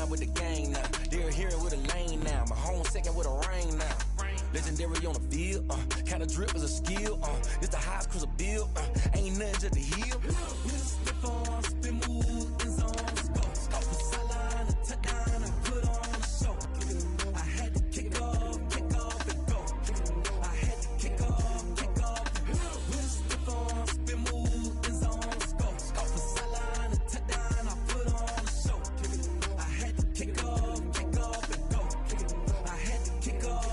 ride with the gang now. They're here with a lane now. My home second with a rain now. Legendary on the field, kind of drip is a skill. It's the highest cruiser bill, ain't nothing just the hill. Step on, spin move, in zone, go. Off the sideline, a touchdown, I put on a show. I had to kick off and go. I had to kick off and go. Step on, spin move, in zone, go. Off the sideline, a touchdown, I put on a show. I had to kick off and go. I had to kick off.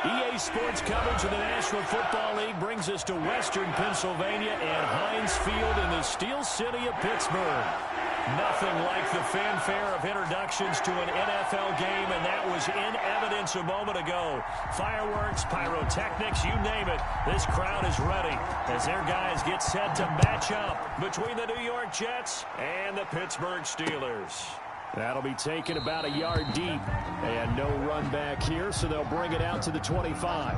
EA Sports coverage of the National Football League brings us to Western Pennsylvania and Heinz Field in the Steel City of Pittsburgh. Nothing like the fanfare of introductions to an NFL game, and that was in evidence a moment ago. Fireworks, pyrotechnics, you name it. This crowd is ready as their guys get set to match up between the New York Jets and the Pittsburgh Steelers. That'll be taken about a yard deep, and no run back here, so they'll bring it out to the 25.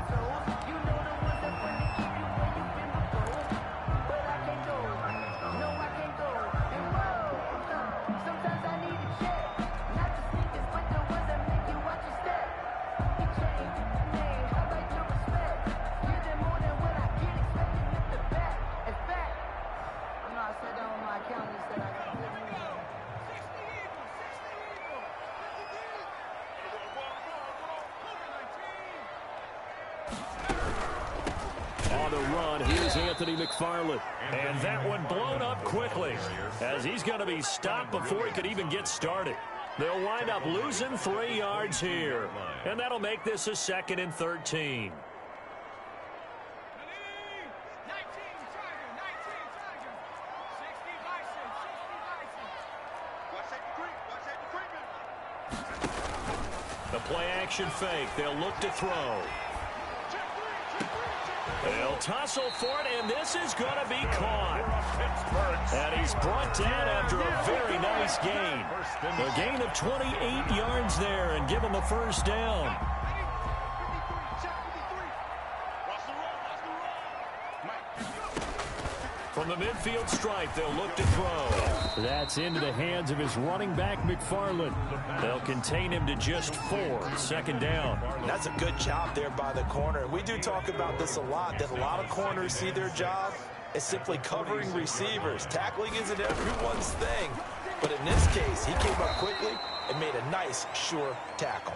On the run, here's Anthony McFarland. And that one blown up quickly as he's going to be stopped before he could even get started. They'll wind up losing 3 yards here. And that'll make this a 2nd and 13. The play action fake. They'll look to throw. They'll tussle for it, and this is going to be caught. And he's brought down after a very nice gain. A gain of 28 yards there and give him a first down. From the midfield stripe, they'll look to throw. That's into the hands of his running back, McFarland. They'll contain him to just 4. 2nd down. That's a good job there by the corner. We do talk about this a lot, that a lot of corners see their job as simply covering receivers. Tackling isn't everyone's thing. But in this case, he came up quickly and made a nice, sure tackle.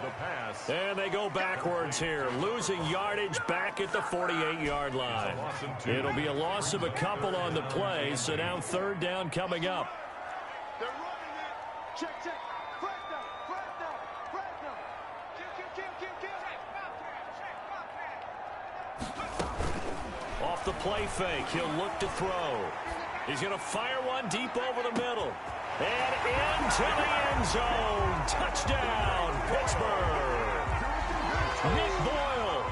And they go backwards here, losing yardage back at the 48-yard line. It'll be a loss of a couple on the play, so now 3rd down coming up. They're running it. Check, check. Flag down. Kill. Off the play fake, he'll look to throw. He's going to fire one deep over the middle. And into the end zone. Touchdown, Pittsburgh. Nick Boyle,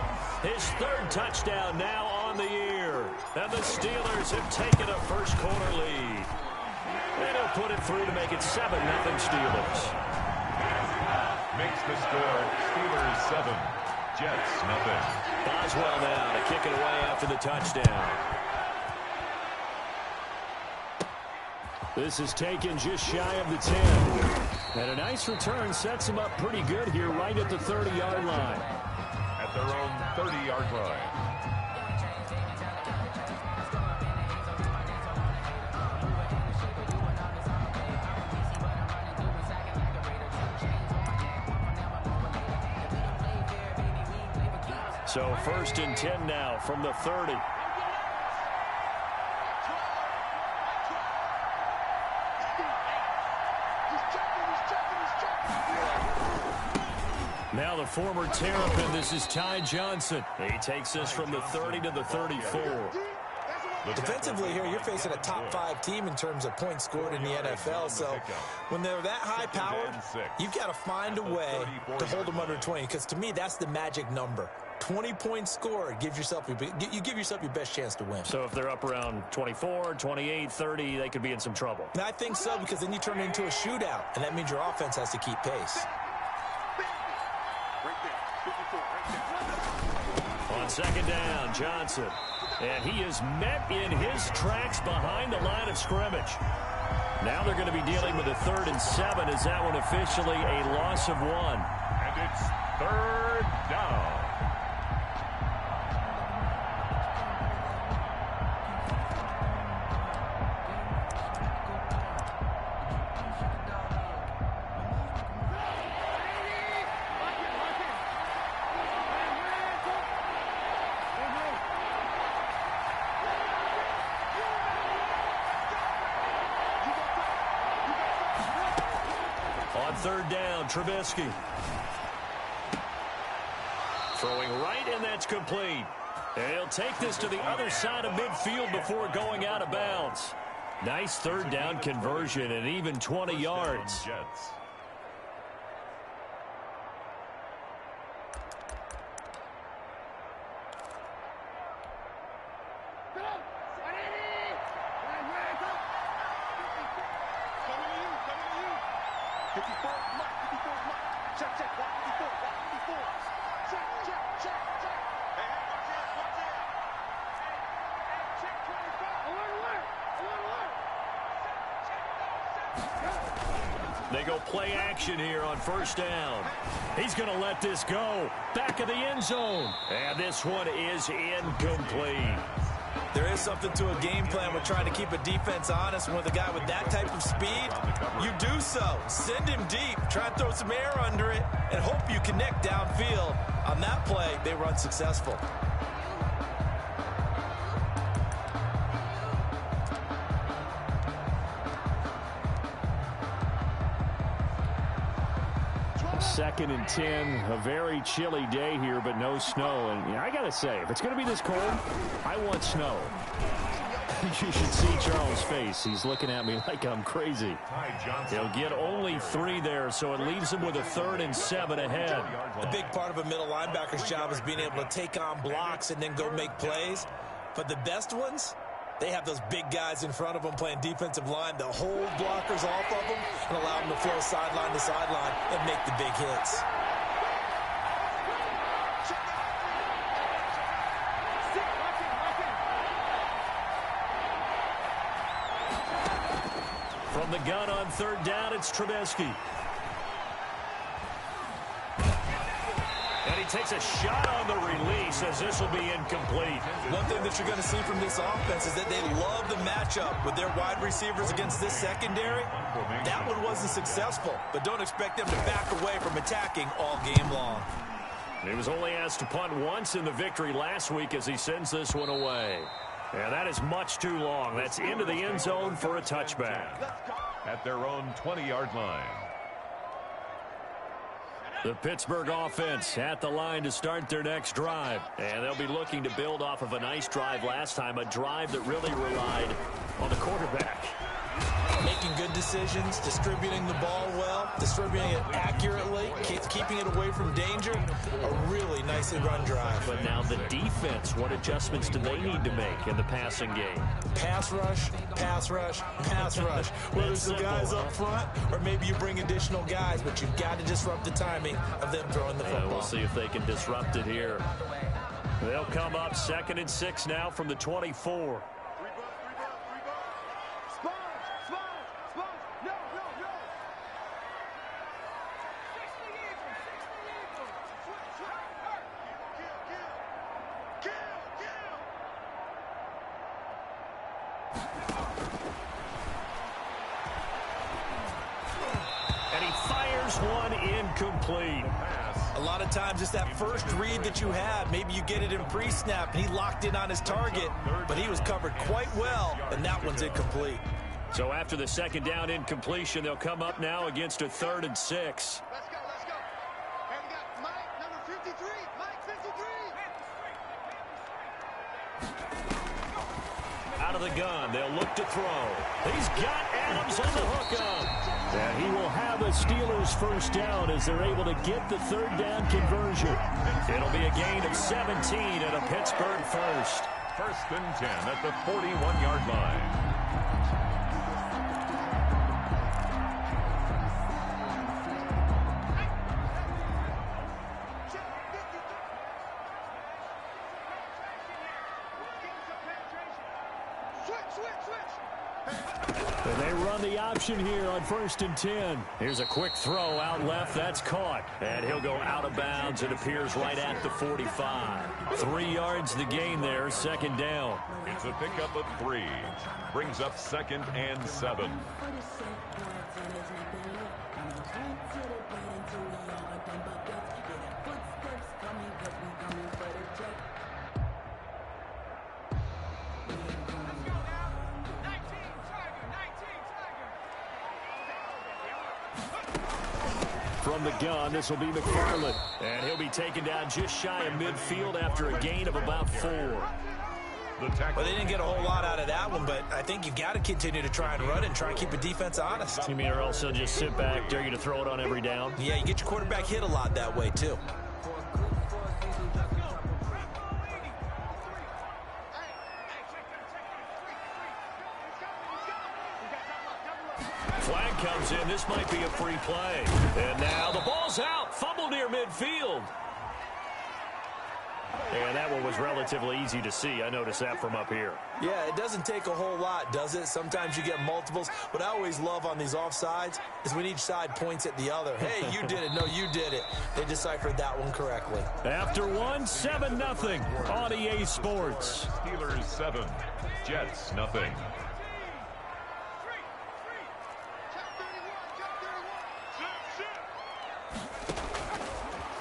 his 3rd touchdown now on the year. And the Steelers have taken a first-quarter lead. And he'll put it through to make it 7-0 Steelers. Makes the score Steelers 7, Jets 0. Boswell now to kick it away after the touchdown. This is taken just shy of the 10. And a nice return sets him up pretty good here right at the 30-yard line. At their own 30-yard line. So 1st and 10 now from the 30. Now the former Terrapin, this is Ty Johnson. He takes us from the 30 to the 34. Defensively here, you're facing a top 5 team in terms of points scored in the NFL. So when they're that high-powered, you've got to find a way to hold them under 20. Because to me, that's the magic number. 20-point score, you give yourself your best chance to win. So if they're up around 24, 28, 30, they could be in some trouble. And I think so, because then you turn it into a shootout, and that means your offense has to keep pace. On second down, Johnson. And he is met in his tracks behind the line of scrimmage. Now they're going to be dealing with a 3rd and 7. Is that one officially a loss of 1? And it's 3rd down. On 3rd down, Trubisky. Throwing right, and that's complete. And he'll take this to the other side of midfield before going out of bounds. Nice 3rd down conversion and even 20 yards. Jets. They go play action here on 1st down. He's going to let this go. Back of the end zone. And this one is incomplete. There is something to a game plan with trying to keep a defense honest. With a guy with that type of speed, you do so. Send him deep. Try and throw some air under it and hope you connect downfield. On that play, they were unsuccessful. Second and 10, a very chilly day here, but no snow. And I got to say, if it's going to be this cold, I want snow. You should see Charles' face. He's looking at me like I'm crazy. He'll get only 3 there, so it leaves him with a 3rd and 7 ahead. A big part of a middle linebacker's job is being able to take on blocks and then go make plays. But the best ones, they have those big guys in front of them playing defensive line that hold blockers off of them and allow them to flow sideline to sideline and make the big hits. From the gun on 3rd down, it's Trubisky. And he takes a shot on the release as this will be incomplete. One thing that you're going to see from this offense is that they love the matchup with their wide receivers against this secondary. That one wasn't successful, but don't expect them to back away from attacking all game long. He was only asked to punt once in the victory last week as he sends this one away. And that is much too long. That's into the end zone for a touchback. At their own 20-yard line. The Pittsburgh offense at the line to start their next drive. And they'll be looking to build off of a nice drive last time, a drive that really relied on the quarterback. Making good decisions, distributing the ball well, distributing it accurately, keeping it away from danger. A really nicely run drive. But now the defense, what adjustments do they need to make in the passing game? Pass rush, pass rush, pass rush. Whether it's the guys up front or maybe you bring additional guys, but you've got to disrupt the timing of them throwing the football. We'll see if they can disrupt it here. They'll come up 2nd and 6 now from the 24. And he fires one incomplete. A lot of times it's that first read that you have. Maybe you get it in pre-snap and he locked in on his target, but he was covered quite well, and that one's incomplete. So after the 2nd down incompletion, they'll come up now against a 3rd and 6. Let's go, let's go. And we got Mike, number 53. Mike, 53. Out of the gun. They'll look to throw. He's got Adams on the hookup. And he will have a Steelers first down as they're able to get the third down conversion. It'll be a gain of 17 and a Pittsburgh first. First and 10 at the 41-yard line. And they run the option here on first and 10. Here's a quick throw out left. That's caught. And he'll go out of bounds. It appears right at the 45. 3 yards the gain there, second down. It's a pickup of 3. Brings up second and 7. From the gun, this will be McFarland. And he'll be taken down just shy of midfield after a gain of about 4. Well, they didn't get a whole lot out of that one, but I think you've got to continue to try and run and try and keep the defense honest. You mean or else they'll just sit back, dare you to throw it on every down? Yeah, you get your quarterback hit a lot that way, too. Flag comes in. This might be a free play. And now the ball's out. Fumble near midfield. And that one was relatively easy to see. I noticed that from up here. Yeah, it doesn't take a whole lot, does it? Sometimes you get multiples. What I always love on these offsides is when each side points at the other. Hey, you did it. No, you did it. They deciphered that one correctly. After one, 7-0 on EA Sports. Steelers 7, Jets nothing.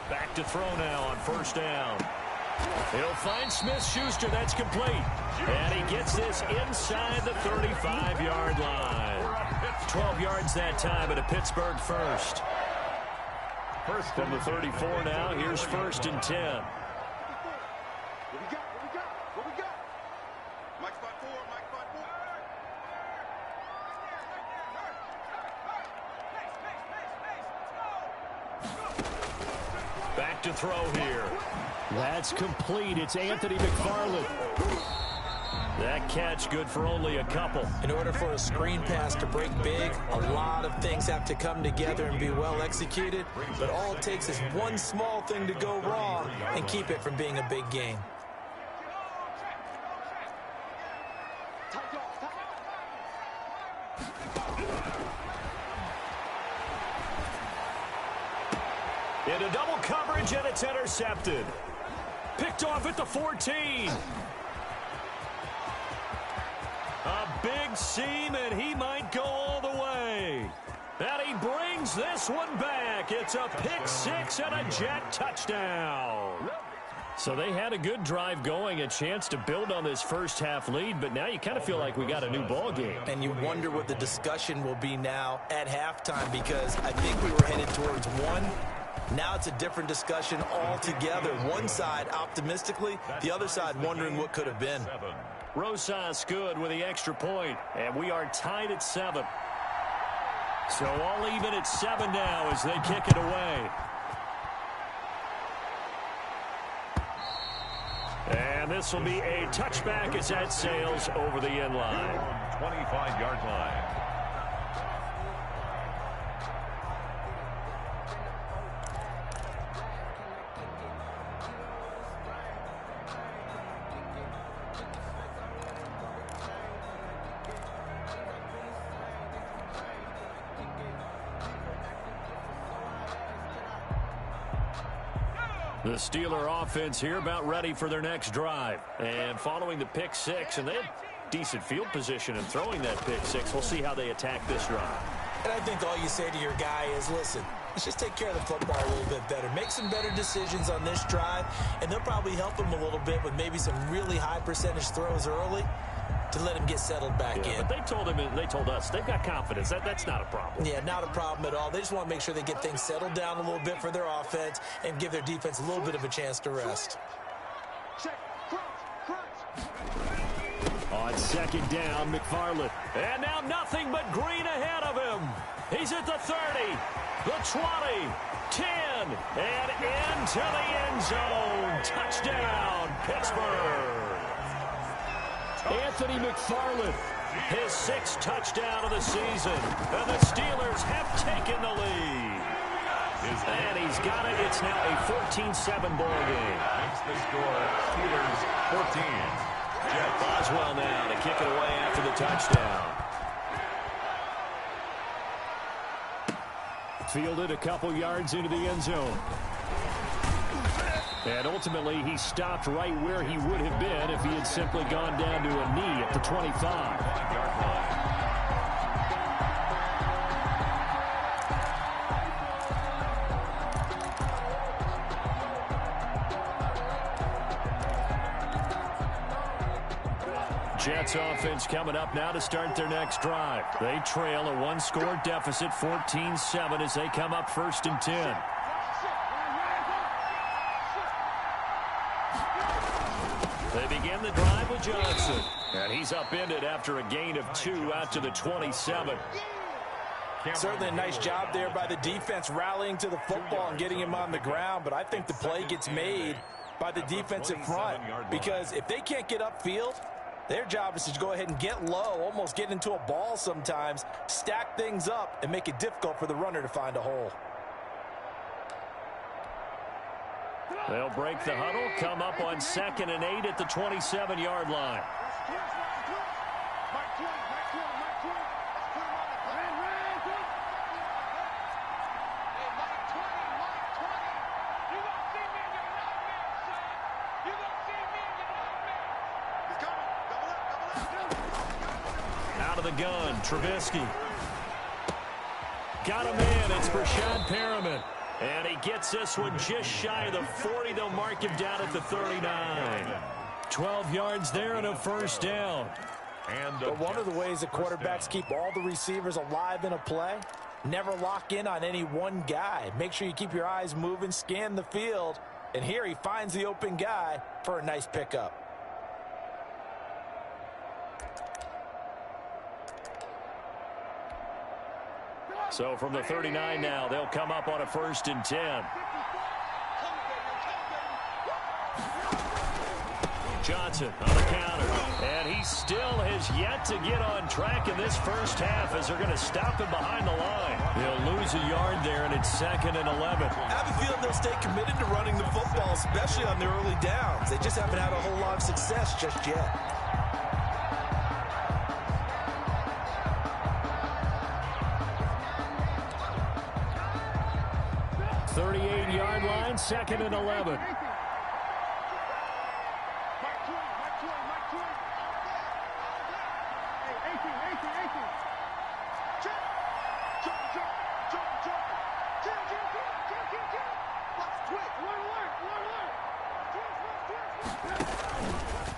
Back to throw now on first down. He'll find Smith-Schuster. That's complete. And he gets this inside the 35-yard line. 12 yards that time at a Pittsburgh first. First from the 34 now. Here's first and 10. What we got? Mike spot 4, Mike spot 4. Back to throw here. That's complete. It's Anthony McFarland. That catch good for only a couple. In order for a screen pass to break big, a lot of things have to come together and be well executed. But all it takes is one small thing to go wrong and keep it from being a big game. Into double coverage, and it's intercepted. Picked off at the 14. A big seam, and he might go all the way. And he brings this one back. It's a pick six and a Jet touchdown. So they had a good drive going, a chance to build on this first half lead, but now you kind of feel like we got a new ball game. And you wonder what the discussion will be now at halftime, because I think we were headed towards one. Now it's a different discussion altogether. One side optimistically, the other side wondering what could have been. Rosas good with the extra point, and we are tied at 7. So all even at 7 now as they kick it away. And this will be a touchback as that sails over the end line. 25-yard line. The Steeler offense here about ready for their next drive. And following the pick six, and they had decent field position in throwing that pick six. We'll see how they attack this drive. And I think all you say to your guy is, listen, let's just take care of the football a little bit better. Make some better decisions on this drive, and they'll probably help him a little bit with maybe some really high percentage throws early to let him get settled back in. But they told him, they told us, they've got confidence. That's not a problem. Yeah, not a problem at all. They just want to make sure they get things settled down a little bit for their offense and give their defense a little bit of a chance to rest. Check, crunch. On second down, McFarland. And now nothing but green ahead of him. He's at the 30, the 20, 10, and into the end zone. Touchdown, Pittsburgh. Anthony McFarland, his 6th touchdown of the season. And the Steelers have taken the lead. And he's got it. It's now a 14-7 ball game. Makes the score Steelers 14. Jeff Boswell now to kick it away after the touchdown. Fielded a couple yards into the end zone. And ultimately, he stopped right where he would have been if he had simply gone down to a knee at the 25. Jets offense coming up now to start their next drive. They trail a 1-score deficit, 14-7, as they come up 1st and 10. They begin the drive with Johnson. And he's upended after a gain of 2 out to the 27. Certainly a nice job there by the defense rallying to the football and getting him on the ground, but I think the play gets made by the defensive front, because if they can't get upfield, their job is to go ahead and get low, almost get into a ball sometimes, stack things up, and make it difficult for the runner to find a hole. They'll break the huddle, come up on 2nd and 8 at the 27-yard line. Out of the gun, Trubisky. Got him in. It's Brashad Perriman. And he gets this one just shy of the 40. They'll mark him down at the 39. 12 yards there and a 1st down. But one of the ways the quarterbacks keep all the receivers alive in a play, never lock in on any one guy. Make sure you keep your eyes moving, scan the field. And here he finds the open guy for a nice pickup. So from the 39 now, they'll come up on a 1st and 10. Johnson on the counter. And he still has yet to get on track in this first half as they're going to stop him behind the line. They'll lose a yard there, and it's 2nd and 11. I have a feeling they'll stay committed to running the football, especially on their early downs. They just haven't had a whole lot of success just yet. 38-yard line, 2nd and 11.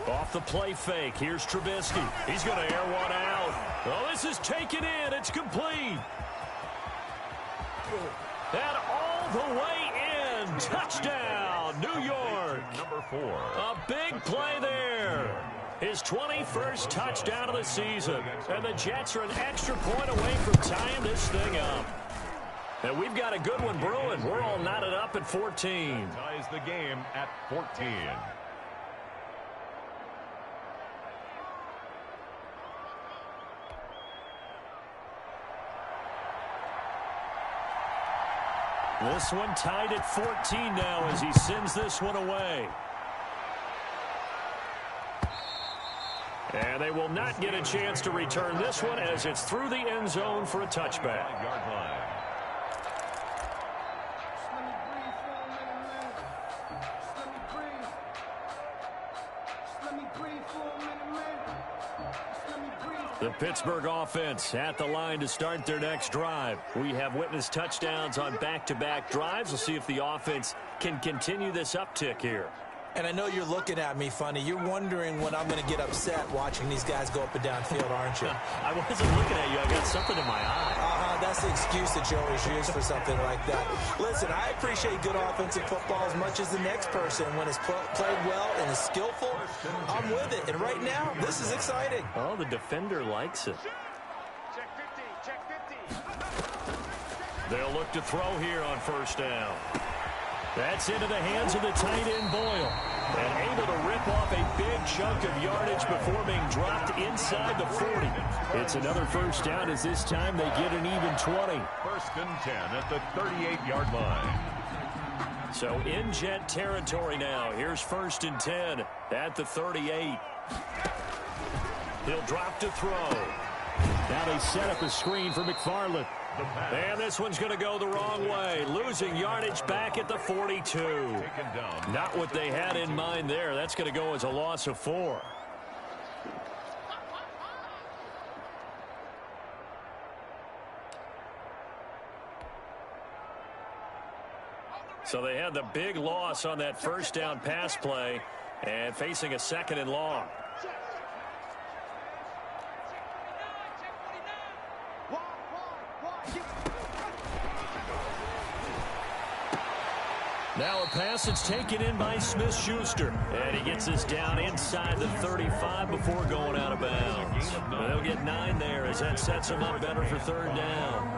Off the play fake, here's Trubisky. He's going to air one out. Oh, this is taken in. It's complete. And all the way in. Touchdown, New York. Number 4. A big play there. His 21st touchdown of the season. And the Jets are an extra point away from tying this thing up. And we've got a good one brewing. We're all knotted up at 14. Ties the game at 14. This one tied at 14 now as he sends this one away. And they will not get a chance to return this one as it's through the end zone for a touchback. Yard line. The Pittsburgh offense at the line to start their next drive. We have witnessed touchdowns on back-to-back drives. We'll see if the offense can continue this uptick here. And I know you're looking at me funny. You're wondering when I'm going to get upset watching these guys go up and down field, aren't you? I wasn't looking at you. I got something in my eye. That's the excuse that you always use for something like that. Listen, I appreciate good offensive football as much as the next person. When it's played well and is skillful, I'm with it. And right now, this is exciting. Oh, the defender likes it. Check 50, check 50. They'll look to throw here on first down. That's into the hands of the tight end, Boyle. And able to rip off a big chunk of yardage before being dropped inside the 40. It's another first down as this time they get an even 20. First and 10 at the 38-yard line. So in Jet territory now. Here's first and 10 at the 38. He'll drop to throw. Now they set up a screen for McFarland. And this one's going to go the wrong way. Losing yardage back at the 42. Not what they had in mind there. That's going to go as a loss of 4. So they had the big loss on that first down pass play and facing a second and long. Now a pass that's taken in by Smith-Schuster. And he gets us down inside the 35 before going out of bounds. They'll get 9 there as that sets them up better for third down.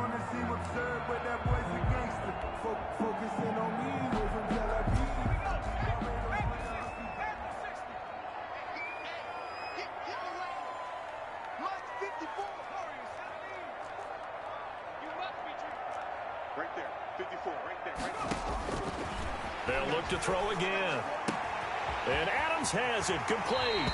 Right there, 54, right there, right there. They'll look to throw again. And Adams has it, complete.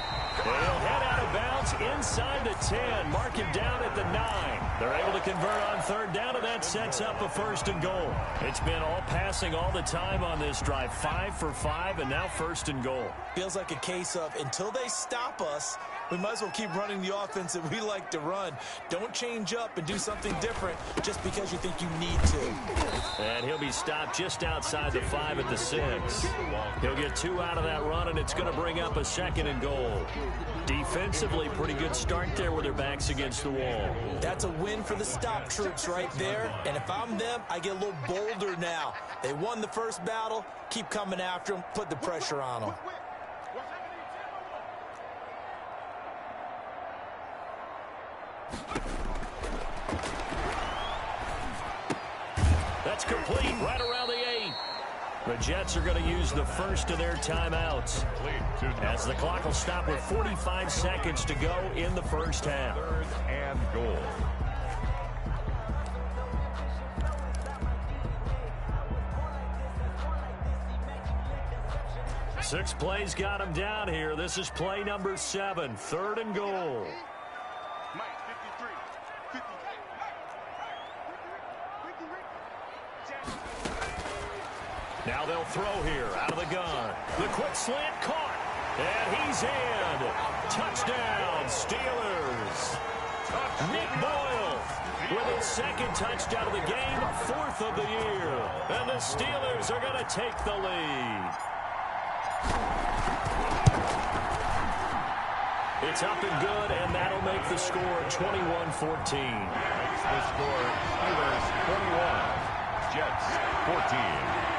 And he'll head out of bounds inside the 10. Mark him down at the 9. They're able to convert on third down, and that sets up a first and goal. It's been all passing all the time on this drive. 5 for 5, and now first and goal. Feels like a case of until they stop us, we might as well keep running the offense that we like to run. Don't change up and do something different just because you think you need to. And he'll be stopped just outside the 5 at the 6. He'll get 2 out of that run, and it's going to bring up a second and goal. Defensively, pretty good start there with their backs against the wall. That's a win for the stop troops right there. And if I'm them, I get a little bolder now. They won the first battle. Keep coming after them. Put the pressure on them. That's complete right around the 8. The Jets are going to use the first of their timeouts as the clock will stop with 45 seconds to go in the first half. Third and goal. Six plays got him down here. This is play number 7, third and goal. Mike, 53, 50. Now they'll throw here out of the gun. The quick slant caught. And he's in. Touchdown, Steelers. Nick Boyle with his second touchdown of the game, 4th of the year. And the Steelers are going to take the lead. It's up and good, and that'll make the score 21-14. Makes the score Steelers 21, Jets 14.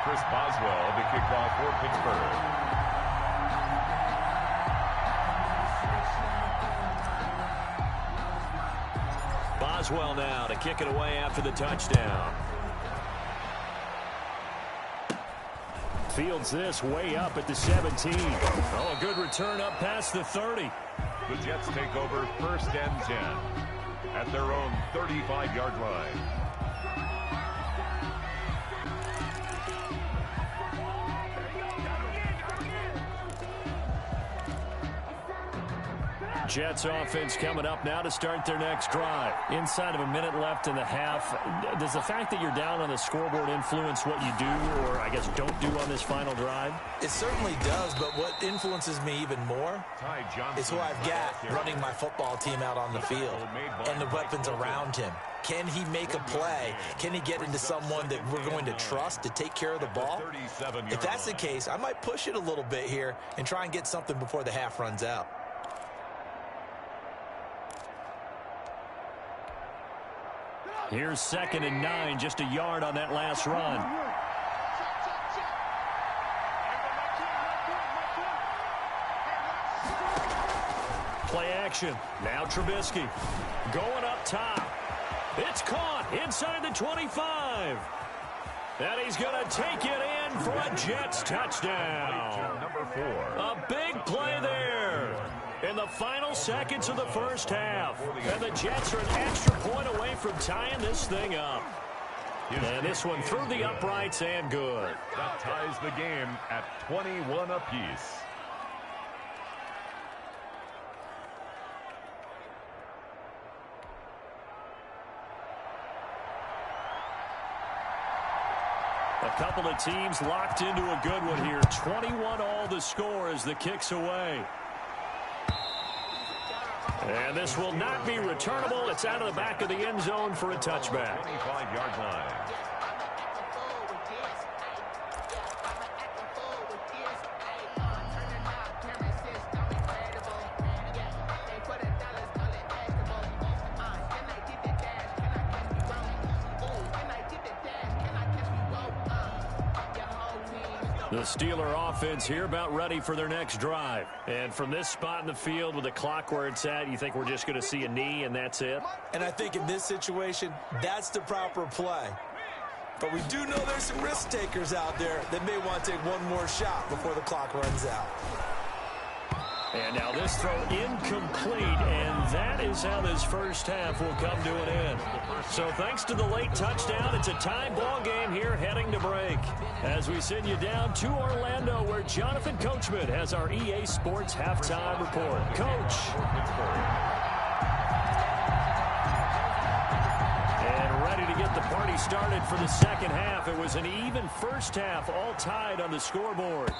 Chris Boswell, the kickoff for Pittsburgh. Boswell now to kick it away after the touchdown. Fields this way up at the 17. Oh, a good return up past the 30. The Jets take over first and 10 at their own 35-yard line. Jets offense coming up now to start their next drive. Inside of a minute left in the half, does the fact that you're down on the scoreboard influence what you do, or I guess don't do on this final drive? It certainly does, but what influences me even more is who I've got running my football team out on the field and the weapons around him. Can he make a play? Can he get into someone that we're going to trust to take care of the ball? If that's the case, I might push it a little bit here and try and get something before the half runs out. Here's 2nd and 9, just a yard on that last run. Play action. Now Trubisky going up top. It's caught inside the 25. And he's going to take it in for a Jets touchdown. A big play there in the final seconds of the first half. And the Jets are an extra point away from tying this thing up. And this one through the uprights and good. That ties the game at 21 apiece. A couple of teams locked into a good one here. 21-all the score as the kick's away. And this will not be returnable. It's out of the back of the end zone for a touchback. 25-yard line. The Steeler offense here about ready for their next drive. And from this spot in the field with the clock where it's at, you think we're just going to see a knee and that's it? And I think in this situation, that's the proper play. But we do know there's some risk takers out there that may want to take one more shot before the clock runs out. And now this throw incomplete, and that is how this first half will come to an end. So thanks to the late touchdown, it's a tie ball game here heading to break. As we send you down to Orlando, where Jonathan Coachman has our EA Sports halftime report. Coach. And ready to get the party started for the second half. It was an even first half, all tied on the scoreboard.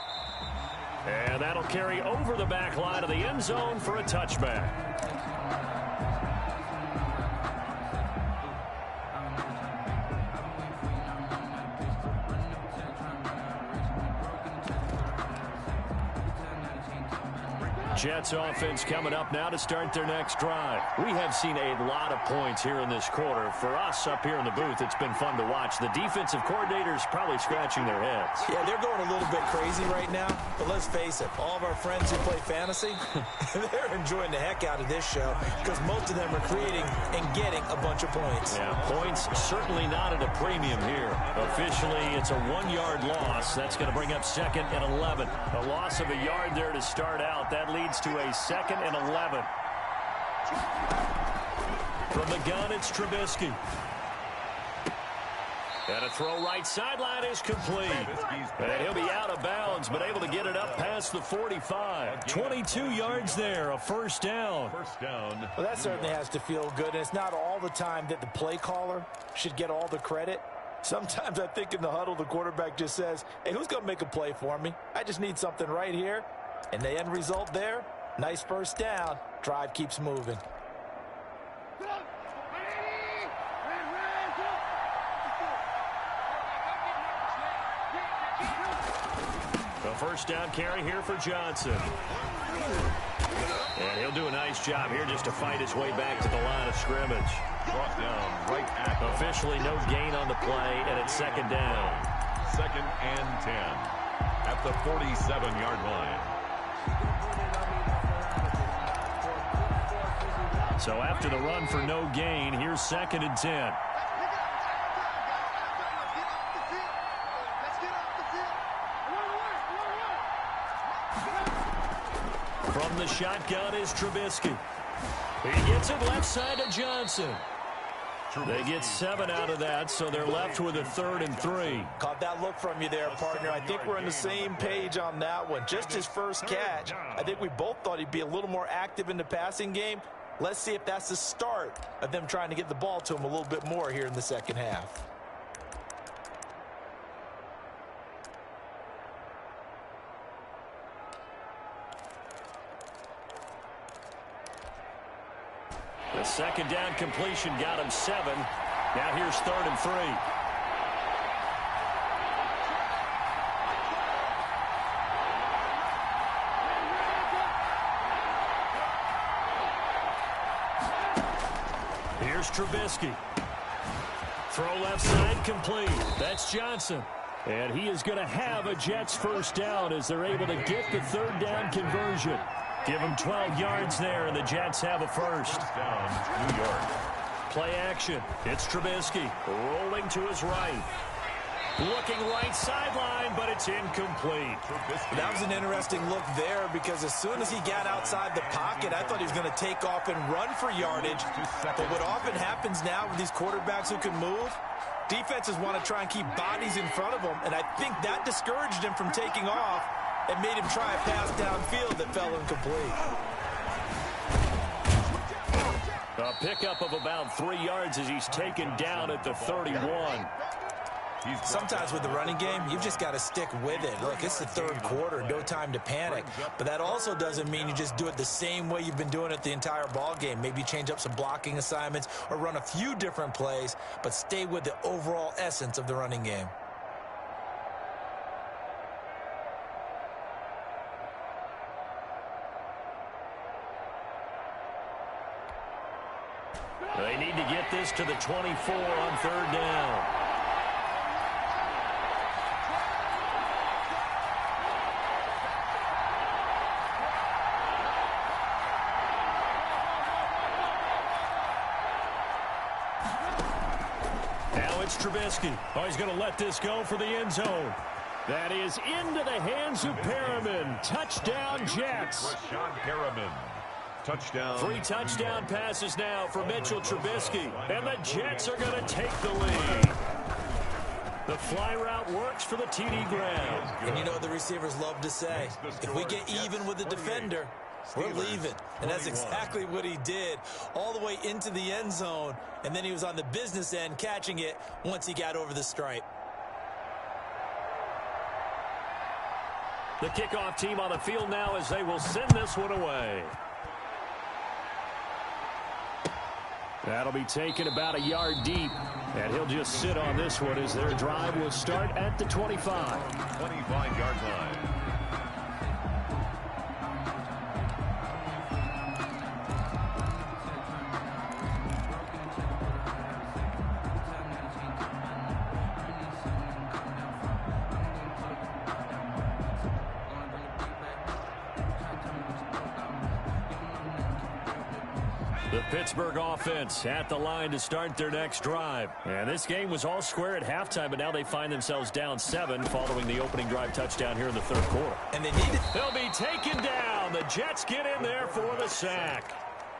And that'll carry over the back line of the end zone for a touchback. Jets offense coming up now to start their next drive. We have seen a lot of points here in this quarter. For us up here in the booth, it's been fun to watch. The defensive coordinators probably scratching their heads. Yeah, they're going a little bit crazy right now. But let's face it, all of our friends who play fantasy, they're enjoying the heck out of this show because most of them are creating and getting a bunch of points. Yeah, points certainly not at a premium here. Officially, it's a 1-yard loss. That's going to bring up 2nd and 11. A loss of a yard there to start out. That leads to a 2nd and 11. From the gun, it's Trubisky. And a throw right sideline is complete. And he'll be out of bounds, but able to get it up past the 45. 22 yards there, a first down. Well, that certainly has to feel good. And it's not all the time that the play caller should get all the credit. Sometimes I think in the huddle, the quarterback just says, hey, who's going to make a play for me? I just need something right here. And the end result there, nice first down. Drive keeps moving. A first down carry here for Johnson. And he'll do a nice job here just to fight his way back to the line of scrimmage. Brought down right at Officially no gain on the play, and it's 2nd down. 2nd and 10 at the 47-yard line. So after the run for no gain, here's 2nd and 10. From the shotgun is Trubisky. He gets it left side to Johnson. They get 7 out of that, so they're left with a 3rd and 3. Caught that look from you there, partner. I think we're on the same page on that one. Just his first catch. I think we both thought he'd be a little more active in the passing game. Let's see if that's the start of them trying to get the ball to him a little bit more here in the second half. The second down completion got him 7. Now here's 3rd and 3. Here's Trubisky. Throw left side complete. That's Johnson. And he is going to have a Jets first down as they're able to get the 3rd down conversion. Give him 12 yards there, and the Jets have a first. Down, New York. Play action. It's Trubisky rolling to his right. Looking right sideline, but it's incomplete. That was an interesting look there because as soon as he got outside the pocket, I thought he was going to take off and run for yardage. But what often happens now with these quarterbacks who can move, defenses want to try and keep bodies in front of them, and I think that discouraged him from taking off and made him try a pass downfield that fell incomplete. A pickup of about 3 yards as he's taken down at the 31. Sometimes with the running game, you've just got to stick with it. Look, it's the 3rd quarter, no time to panic. But that also doesn't mean you just do it the same way you've been doing it the entire ball game. Maybe change up some blocking assignments or run a few different plays, but stay with the overall essence of the running game. They need to get this to the 24 on 3rd down. Now it's Trubisky. Oh, he's going to let this go for the end zone. That is into the hands of Perriman. Touchdown, Jets. Rashawn Perriman. Touchdown. 3 touchdown passes now for Mitchell Trubisky. And the Jets are going to take the lead. The fly route works for the TD ground. And you know what the receivers love to say? If we get even with the defender, we're leaving. And that's exactly what he did. All the way into the end zone. And then he was on the business end catching it once he got over the stripe. The kickoff team on the field now as they will send this one away. That'll be taken about a yard deep. And he'll just sit on this one as their drive will start at the 25. 25-yard line. The Pittsburgh offense at the line to start their next drive. And this game was all square at halftime, but now they find themselves down 7 following the opening drive touchdown here in the 3rd quarter. And they need it. They'll be taken down. The Jets get in there for the sack.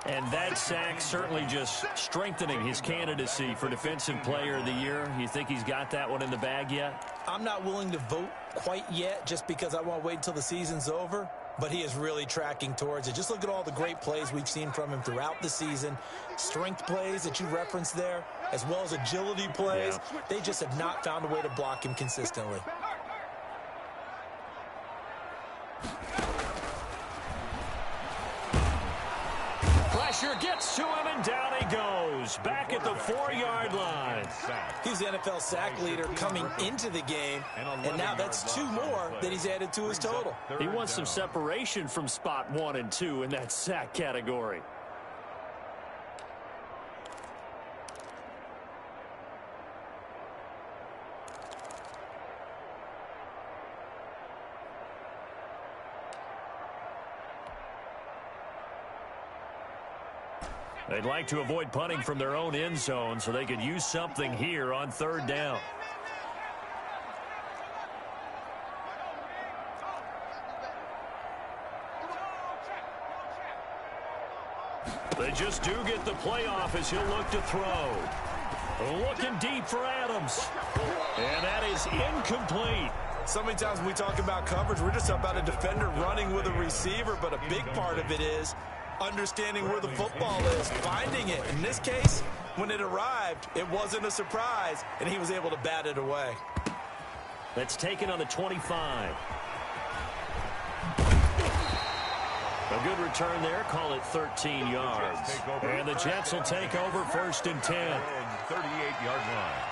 And that sack certainly just strengthening his candidacy for Defensive Player of the Year. You think he's got that one in the bag yet? I'm not willing to vote quite yet just because I want to wait until the season's over. But he is really tracking towards it. Just look at all the great plays we've seen from him throughout the season. Strength plays that you referenced there, as well as agility plays. Yeah. They just have not found a way to block him consistently. Pressure gets to him, and down he goes. Back at the 4-yard line. He's the NFL sack leader coming into the game, and now that's 2 more that he's added to his total. He wants some separation from spot 1 and 2 in that sack category. They'd like to avoid punting from their own end zone so they could use something here on 3rd down. They just do get the playoff as he'll look to throw. Looking deep for Adams. And that is incomplete. So many times when we talk about coverage, we're just about a defender running with a receiver, but a big part of it is understanding where the football is, finding it. In this case, when it arrived, it wasn't a surprise, and he was able to bat it away. That's taken on the 25. A good return there. Call it 13 yards. And the Jets will take over 1st and 10. 38-yard line.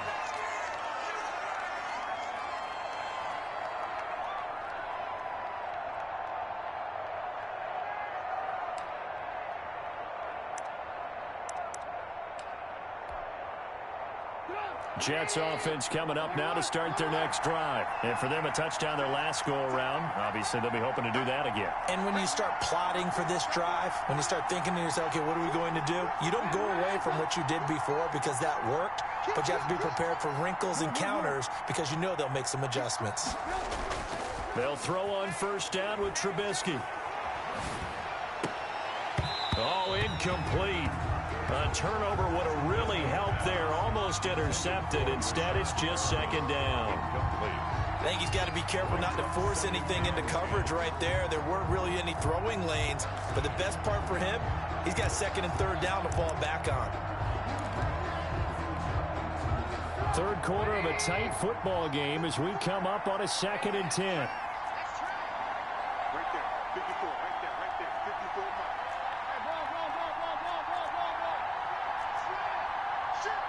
Jets offense coming up now to start their next drive. And for them, a touchdown their last go-around. Obviously, they'll be hoping to do that again. And when you start plotting for this drive, when you start thinking to yourself, okay, what are we going to do? You don't go away from what you did before because that worked, but you have to be prepared for wrinkles and counters because you know they'll make some adjustments. They'll throw on 1st down with Trubisky. Oh, incomplete. A turnover would have really helped there. Almost intercepted. Instead, it's just 2nd down. I think he's got to be careful not to force anything into coverage right there. There weren't really any throwing lanes. But the best part for him, he's got 2nd and 3rd down to fall back on. 3rd quarter of a tight football game as we come up on a 2nd and 10. Right there, 54, right there, 54 mark. Hey, roll. Shoot.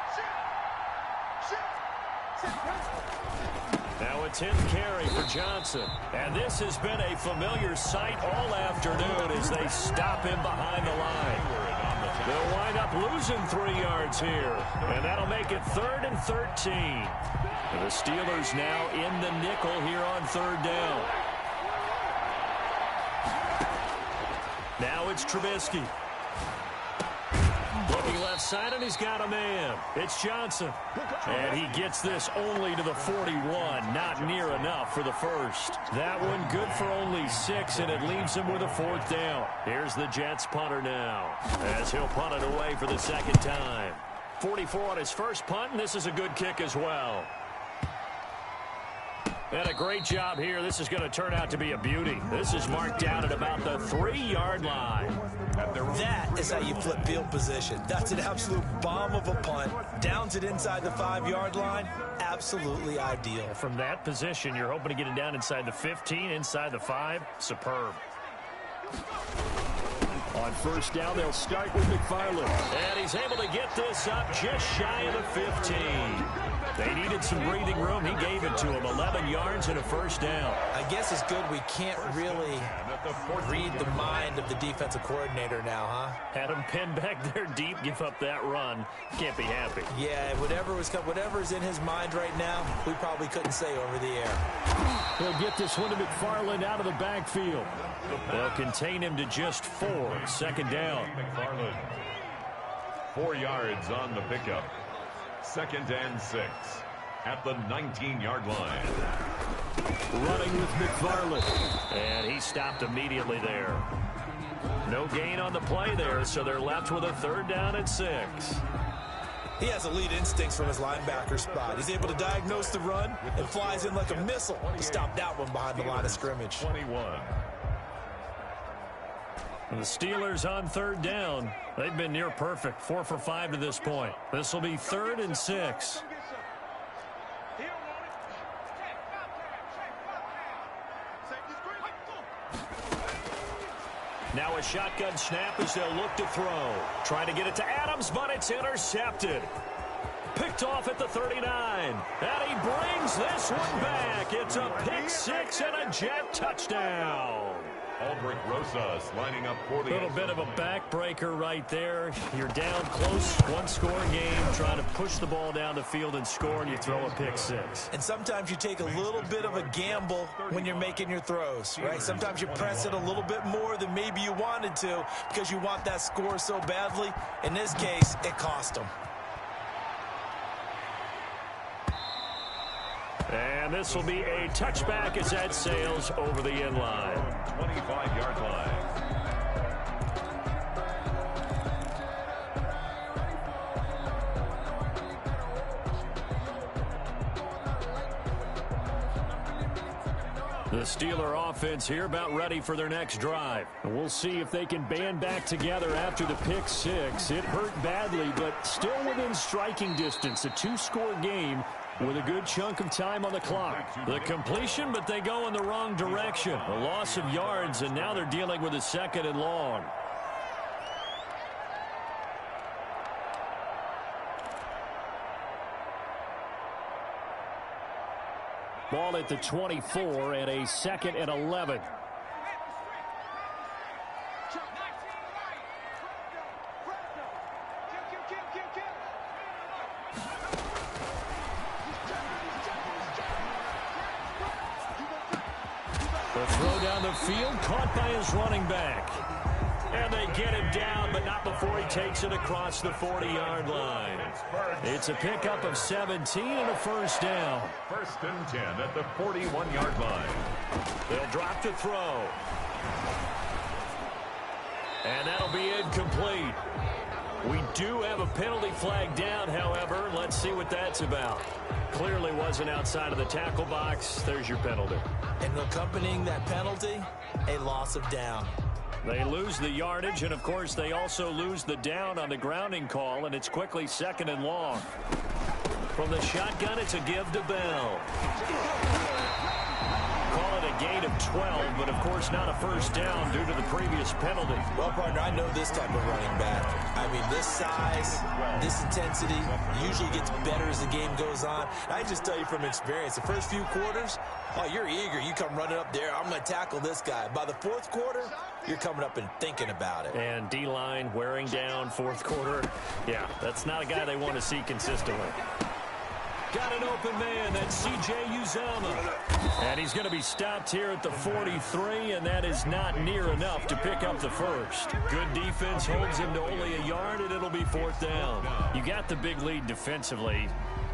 Now a 10th carry for Johnson. And this has been a familiar sight all afternoon as they stop him behind the line. They'll wind up losing 3 yards here. And that'll make it 3rd and 13. The Steelers now in the nickel here on 3rd down. Now it's Trubisky. Looking left side, and he's got a man. It's Johnson. And he gets this only to the 41. Not near enough for the first. That one good for only 6, and it leaves him with a 4th down. Here's the Jets punter now, as he'll punt it away for the 2nd time. 44 on his first punt, and this is a good kick as well. And a great job here. This is going to turn out to be a beauty. This is marked down at about the 3-yard line. That is how you flip field position. That's an absolute bomb of a punt. Downs it inside the 5-yard line. Absolutely ideal. From that position, you're hoping to get it down inside the 15, inside the 5. Superb. On 1st down, they'll start with McFarland. And he's able to get this up just shy of the 15. They needed some breathing room. He gave it to him. 11 yards and a 1st down. I guess it's good we can't really read the mind of the defensive coordinator now, huh? Had him pinned back there deep, give up that run. Can't be happy. Yeah, whatever's in his mind right now, we probably couldn't say over the air. He'll get this one to McFarland out of the backfield. They'll contain him to just 4. 2nd down. McFarland. 4 yards on the pickup. 2nd and 6 at the 19-yard line. Running with McFarland. And he stopped immediately there. No gain on the play there, so they're left with a 3rd down and 6. He has elite instincts from his linebacker spot. He's able to diagnose the run and flies in like a missile to stop that one behind the line of scrimmage. 21. The Steelers on 3rd down. They've been near perfect. 4 for 5 to this point. This will be 3rd and 6. Now a shotgun snap as they'll look to throw. Trying to get it to Adams, but it's intercepted. Picked off at the 39. And he brings this one back. It's a pick 6 and a Jet touchdown. Aldrich Rosas lining up for the... A little bit of a backbreaker right there. You're down close, 1-score game, trying to push the ball down the field and score, and you throw a pick 6. And sometimes you take a little bit of a gamble when you're making your throws, right? Sometimes you press it a little bit more than maybe you wanted to because you want that score so badly. In this case, it cost them. And this will be a touchback as that sails over the end line. 25-yard line. The Steeler offense here about ready for their next drive. And we'll see if they can band back together after the pick six. It hurt badly, but still within striking distance. A two-score game with a good chunk of time on the clock. The completion, but they go in the wrong direction. A loss of yards, and now they're dealing with a 2nd and long. Ball at the 24 and a 2nd and 11. The throw down the field, caught by his running back. And they get him down, but not before he takes it across the 40-yard line. It's a pickup of 17 and a first down. 1st and 10 at the 41-yard line. They'll drop to throw. And that'll be incomplete. We do have a penalty flag down, however. Let's see what that's about. Clearly wasn't outside of the tackle box. There's your penalty. And accompanying that penalty, a loss of down. They lose the yardage, and, of course, they also lose the down on the grounding call, and it's quickly 2nd and long. From the shotgun, it's a give to Bell. Call it a gain of 12, but, of course, not a first down due to the previous penalty. Well, partner, I know this type of running back. I mean, this size, this intensity usually gets better as the game goes on. And I just tell you from experience, the first few quarters, oh, you're eager. You come running up there, I'm going to tackle this guy. By the 4th quarter, you're coming up and thinking about it. And D-line wearing down 4th quarter. Yeah, that's not a guy they want to see consistently. Got an open man. That's C.J. Uzomah. And he's going to be stopped here at the 43, and that is not near enough to pick up the first. Good defense holds him to only a yard, and it'll be 4th down. You got the big lead defensively.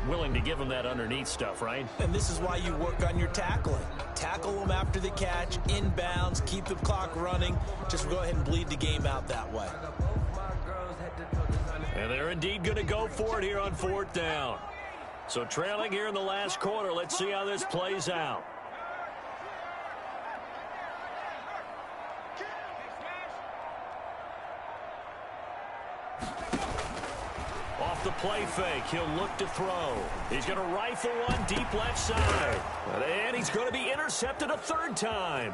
Willing to give him that underneath stuff, right? And this is why you work on your tackling. Tackle them after the catch, inbounds, keep the clock running. Just go ahead and bleed the game out that way. And they're indeed going to go for it here on 4th down. So trailing here in the last quarter. Let's see how this plays out. Off the play fake, he'll look to throw. He's going to rifle one deep left side. And he's going to be intercepted a 3rd time.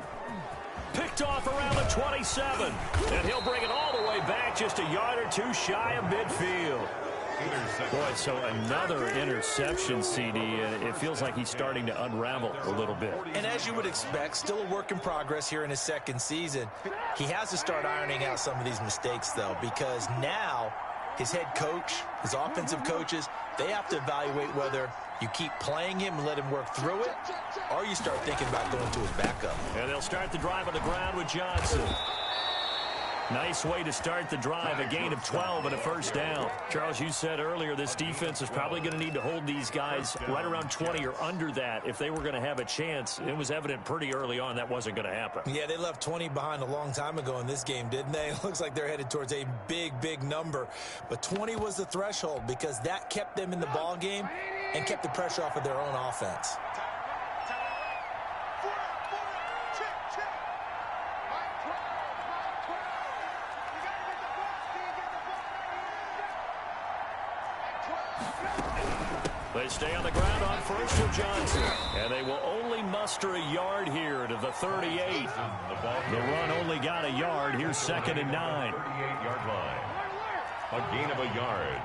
Picked off around the 27. And he'll bring it all the way back just a yard or two shy of midfield. Boy, so another interception, CD. It feels like he's starting to unravel a little bit. And as you would expect, still a work in progress here in his 2nd season. He has to start ironing out some of these mistakes, though, because now his head coach, his offensive coaches, they have to evaluate whether you keep playing him and let him work through it, or you start thinking about going to his backup. And they'll start the drive on the ground with Johnson. Nice way to start the drive, a gain of 12 and a first down. Charles, you said earlier this defense is probably going to need to hold these guys right around 20 or under that if they were going to have a chance. It was evident pretty early on that wasn't going to happen. Yeah, they left 20 behind a long time ago in this game, didn't they? It looks like they're headed towards a big, big number. But 20 was the threshold because that kept them in the ball game and kept the pressure off of their own offense. They stay on the ground on first with Johnson. And they will only muster a yard here to the 38. The run only got a yard. Here's 2nd and 9. 38-yard line. A gain of a yard.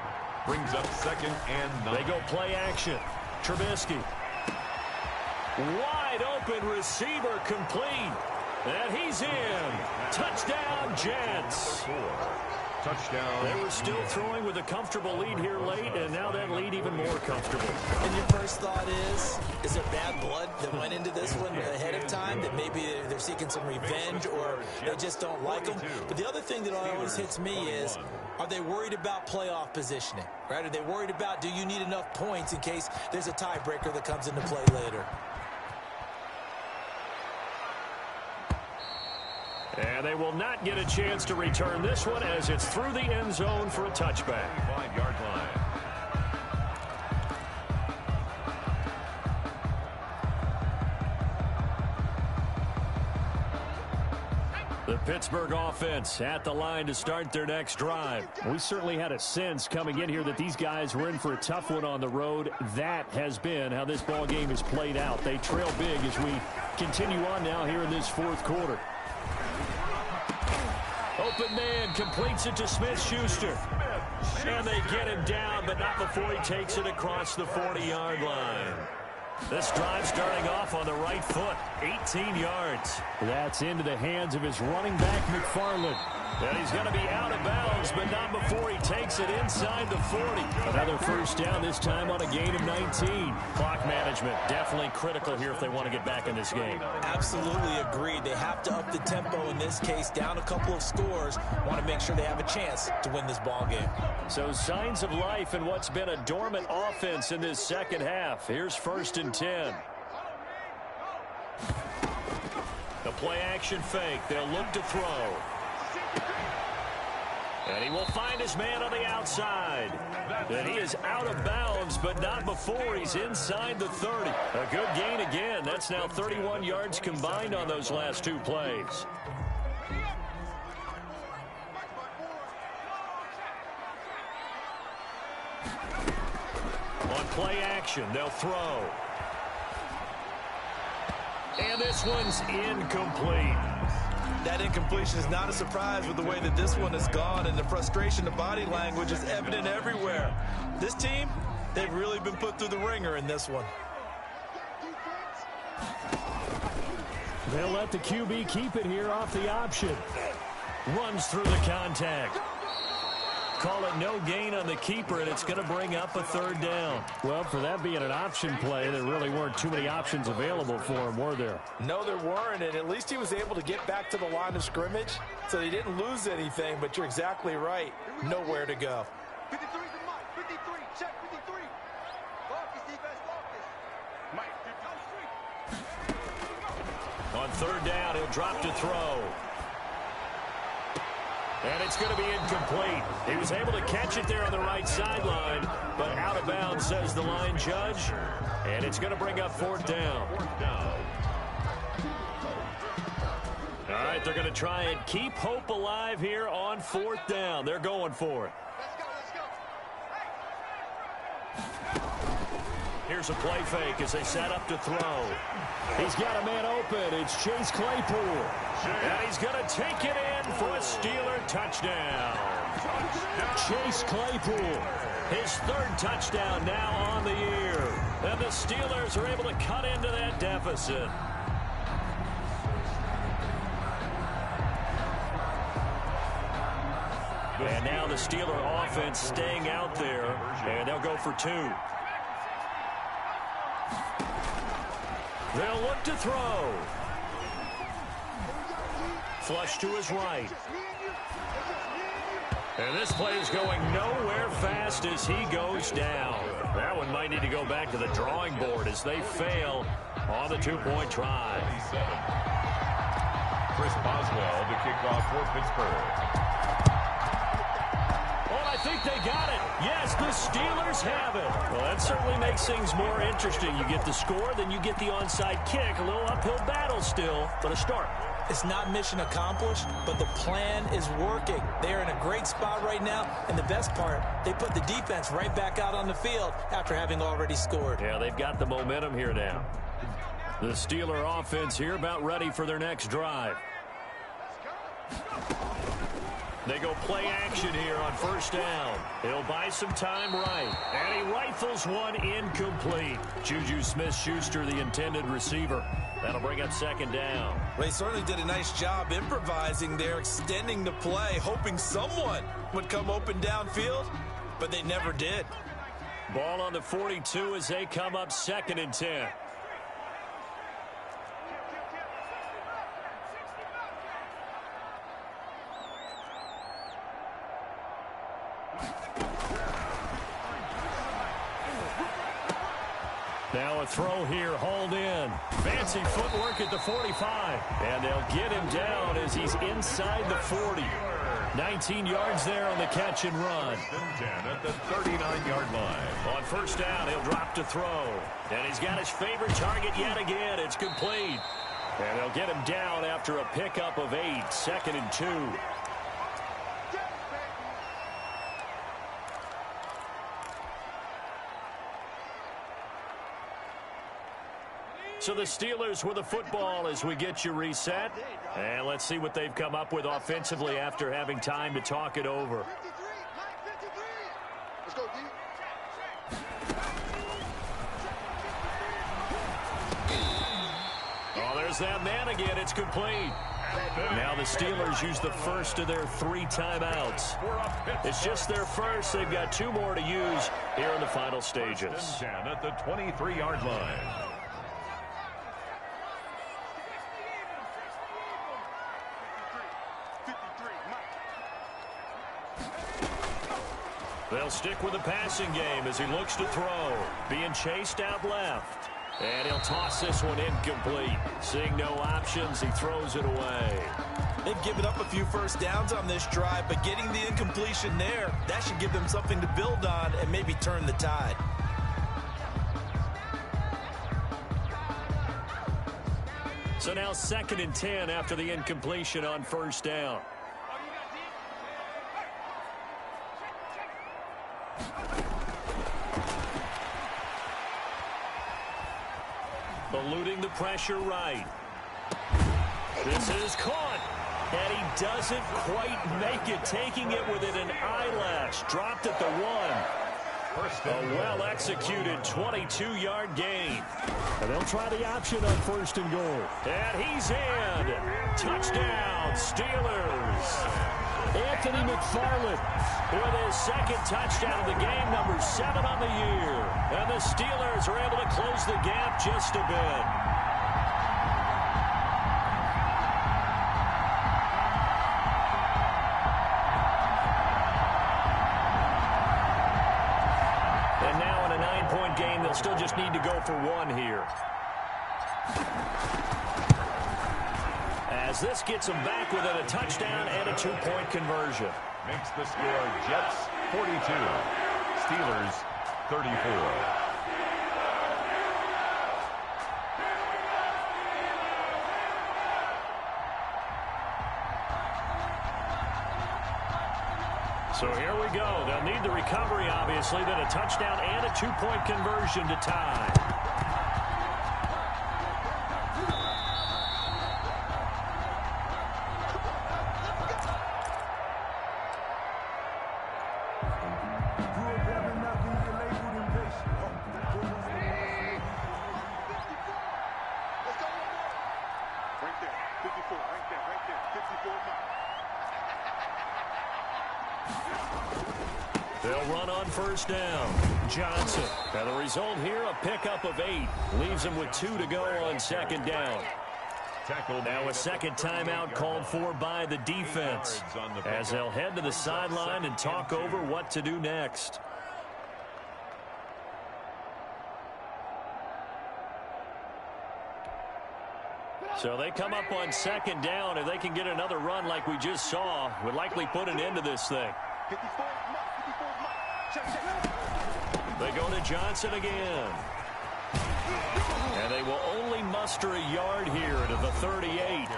Brings up 2nd and 9. They go play action. Trubisky. Wide open receiver complete. And he's in. Touchdown, Jets. Touchdown. They were still throwing with a comfortable lead here late, and now that lead even more comfortable. And your first thought is there bad blood that went into this one ahead of time, that maybe they're seeking some revenge or they just don't like them? But the other thing that always hits me is, are they worried about playoff positioning? Right? Are they worried about, do you need enough points in case there's a tiebreaker that comes into play later? And they will not get a chance to return this one as it's through the end zone for a touchback. 5-yard line. The Pittsburgh offense at the line to start their next drive. We certainly had a sense coming in here that these guys were in for a tough one on the road. That has been how this ball game has played out. They trail big as we continue on now here in this fourth quarter. Open man completes it to Smith-Schuster. And they get him down, but not before he takes it across the 40-yard line. This drive starting off on the right foot, 18 yards. That's into the hands of his running back, McFarland. And he's going to be out of bounds, but not before he takes it inside the 40. Another first down, this time on a gain of 19. Clock management definitely critical here if they want to get back in this game. Absolutely agreed. They have to up the tempo in this case, down a couple of scores. Want to make sure they have a chance to win this ball game. So signs of life in what's been a dormant offense in this second half. Here's 1st and 10. The play action fake. They'll look to throw. And he will find his man on the outside. And he is out of bounds, but not before he's inside the 30. A good gain again. That's now 31 yards combined on those last two plays. On play action, they'll throw. And this one's incomplete. That incompletion is not a surprise with the way that this one has gone, and the frustration, the body language is evident everywhere. This team, they've really been put through the ringer in this one. They'll let the QB keep it here off the option. Runs through the contact. Call it no gain on the keeper, and it's going to bring up a 3rd down. Well, for that being an option play, there really weren't too many options available for him, were there? No, there weren't, and at least he was able to get back to the line of scrimmage, so he didn't lose anything, but you're exactly right. Nowhere to go. 53 to Mike. 53. Check 53. Focus, defense, focus. Mike, On 3rd down, he'll drop to throw. And it's going to be incomplete. He was able to catch it there on the right sideline, but out of bounds, says the line judge. And it's going to bring up 4th down. All right, they're going to try and keep hope alive here on 4th down. They're going for it. let's go. Here's a play fake as they set up to throw. He's got a man open. It's Chase Claypool. And he's going to take it in for a Steeler touchdown. Chase Claypool, his 3rd touchdown now on the year. And the Steelers are able to cut into that deficit. And now the Steeler offense staying out there, and they'll go for 2. They'll look to throw. Flush to his right. And this play is going nowhere fast as he goes down. That one might need to go back to the drawing board as they fail on the 2-point try. Chris Boswell to kick off for Pittsburgh. I think they got it. Yes, the Steelers have it. Well, that certainly makes things more interesting. You get the score, then you get the onside kick. A little uphill battle still, but a start. It's not mission accomplished, but the plan is working. They're in a great spot right now, and the best part, they put the defense right back out on the field after having already scored. Yeah, they've got the momentum here now. The Steeler offense here about ready for their next drive. They go play action here on 1st down. He'll buy some time right. And he rifles one incomplete. Juju Smith-Schuster, the intended receiver. That'll bring up 2nd down. Well, they certainly did a nice job improvising there, extending the play, hoping someone would come open downfield, but they never did. Ball on the 42 as they come up 2nd and 10. Now a throw here, hauled in. Fancy footwork at the 45. And they'll get him down as he's inside the 40. 19 yards there on the catch and run. 10 at the 39-yard line. On 1st down, he'll drop to throw. And he's got his favorite target yet again. It's complete. And they'll get him down after a pickup of 8, 2nd and 2. So the Steelers with the football as we get you reset. And let's see what they've come up with offensively after having time to talk it over. 53, Mike, 53. Let's go, D. Oh, there's that man again. It's complete. Now the Steelers use the first of their 3 timeouts. It's just their first. They've got 2 more to use here in the final stages. 10 at the 23-yard line. They'll stick with the passing game as he looks to throw. Being chased out left. And he'll toss this one incomplete. Seeing no options, he throws it away. They've given up a few first downs on this drive, but getting the incompletion there, that should give them something to build on and maybe turn the tide. So now 2nd and 10 after the incompletion on first down. Eluding the pressure right. This is caught. And he doesn't quite make it. Taking it within an eyelash. Dropped at the 1. A well-executed 22-yard gain. And they'll try the option on 1st and goal. And he's in. Touchdown, Steelers. Anthony McFarland with his 2nd touchdown of the game, number 7 on the year. And the Steelers are able to close the gap just a bit. And now in a 9-point game, they'll still just need to go for 1 here. As this gets them back within a touchdown and a 2-point conversion. Makes the score Jets 42, Steelers 34. So here we go. They'll need the recovery, obviously, then a touchdown and a 2-point conversion to tie. They'll run on first down. Johnson. And the result here, a pickup of 8. Leaves him with 2 to go on 2nd down. Now a 2nd timeout called for by the defense as they'll head to the sideline and talk over what to do next. So they come up on 2nd down. If they can get another run like we just saw, would likely put an end to this thing. They go to Johnson again. And they will only muster a yard here to the 38.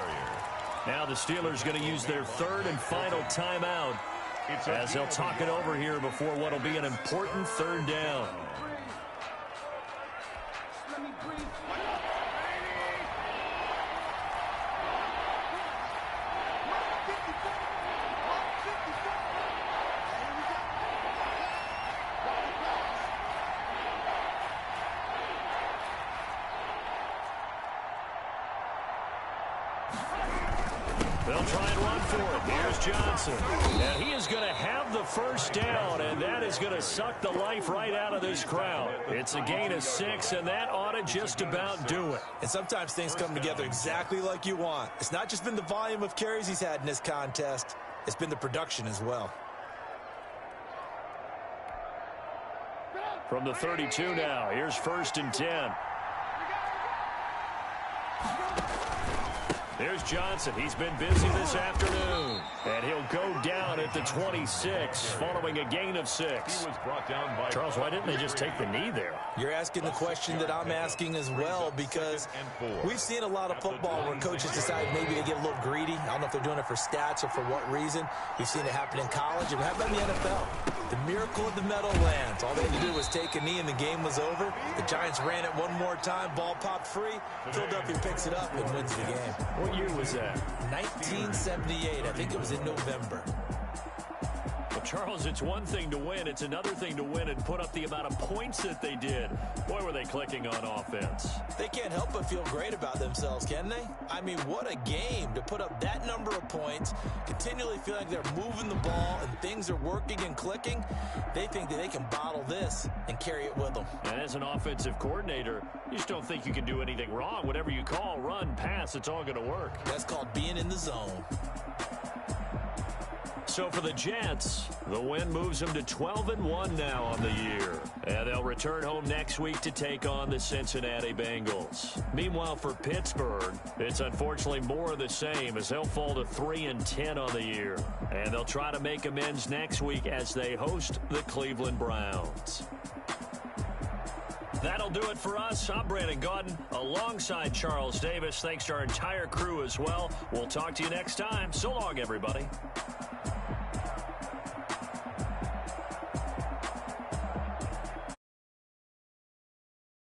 Now the Steelers going to use their 3rd and final timeout as they'll talk it over here before what will be an important 3rd down. They'll try and run for it. Here's Johnson. And he is going to have the first down, and that is going to suck the life right out of this crowd. It's a gain of 6, and that ought to just about do it. And sometimes things come together exactly like you want. It's not just been the volume of carries he's had in this contest. It's been the production as well. From the 32 now, here's 1st and 10. There's Johnson. He's been busy this afternoon. And he'll go down at the 26 following a gain of 6. He was brought down by Charles, why didn't they just take the knee there? You're asking the question that I'm asking as well, because we've seen a lot of football where coaches decide maybe they get a little greedy. I don't know if they're doing it for stats or for what reason. We've seen it happen in college, and how about in the NFL? The miracle of the Meadowlands. All they had to do was take a knee, and the game was over. The Giants ran it one more time. Ball popped free. Philadelphia picks it up and wins the game. What year was that? 1978. I think it was in November. Well, Charles, it's one thing to win. It's another thing to win and put up the amount of points that they did. Boy, were they clicking on offense. They can't help but feel great about themselves, can they? I mean, what a game to put up that number of points, continually feel like they're moving the ball and things are working and clicking. They think that they can bottle this and carry it with them. And as an offensive coordinator, you just don't think you can do anything wrong. Whatever you call, run, pass, it's all going to work. That's called being in the zone. So for the Jets, the win moves them to 12-1 now on the year. And they'll return home next week to take on the Cincinnati Bengals. Meanwhile, for Pittsburgh, it's unfortunately more of the same as they'll fall to 3-10 on the year. And they'll try to make amends next week as they host the Cleveland Browns. That'll do it for us. I'm Brandon Gaudin alongside Charles Davis. Thanks to our entire crew as well. We'll talk to you next time. So long, everybody.